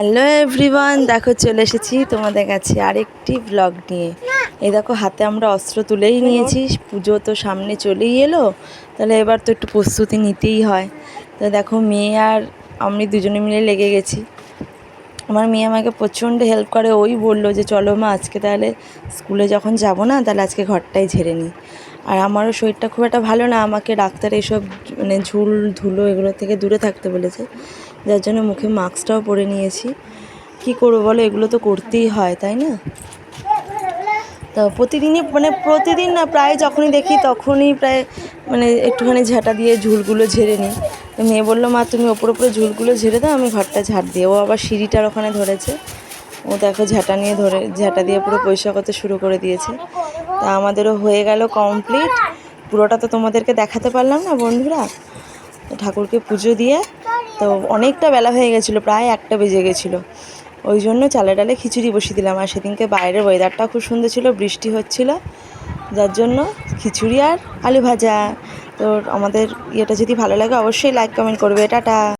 Hello everyone, দেখো চলে এসেছি তোমাদের কাছে আরেকটি ব্লগ নিয়ে। এই দেখো হাতে আমরা অস্ত্র তুলেই নিয়েছি, পুজো তো সামনে চলেই এলো, তাহলে এবার তো একটু প্রস্তুতি নিতেই হয়। তো দেখো মেয়ে আর আমি দুজনে মিলে লেগে গেছি। আমার মেয়ে আমাকে প্রচণ্ড হেল্প করে, ওই বললো যে চলো মা আজকে তাহলে স্কুলে যখন যাব না তাহলে আজকে ঘরটাই ঝেড়ে নিই। আর আমারও শরীরটা খুব একটা ভালো না, আমাকে ডাক্তার এইসব মানে ঝুল ধুলো এগুলো থেকে দূরে থাকতে বলেছে, যার জন্য মুখে মাস্কটাও পরে নিয়েছি। কী করবো বলো, এগুলো তো করতেই হয় তাই না? তো প্রতিদিনই প্রতিদিন না, প্রায় যখনই দেখি তখনই প্রায় একটুখানি ঝাঁটা দিয়ে ঝুলগুলো ঝেড়ে নিই। তো মেয়ে বললো মা তুমি ওপরে ঝুলগুলো ঝেড়ে দাও, আমি ঘরটা ঝাড় দিয়ে। ও আবার সিঁড়িটার ওখানে ধরেছে, ও দেখো ঝাঁটা দিয়ে পুরো পরিষ্কার করতে শুরু করে দিয়েছে। তা আমাদেরও হয়ে গেল কমপ্লিট। পুরোটা তো তোমাদেরকে দেখাতে পারলাম না বন্ধুরা। ঠাকুরকে পুজো দিয়ে তো অনেকটা বেলা হয়ে গেছিলো, প্রায় 1টা বেজে গেছিলো। ওই জন্য চালে ডালে খিচুড়ি বসিয়ে দিলাম। আর সেদিনকে বাইরের ওয়েদারটা খুব সুন্দর ছিল, বৃষ্টি হচ্ছিলো, যার জন্য খিচুড়ি আর আলু ভাজা। তো আমাদের ইয়েটা যদি ভালো লাগে অবশ্যই লাইক কমেন্ট করবে। টাটা।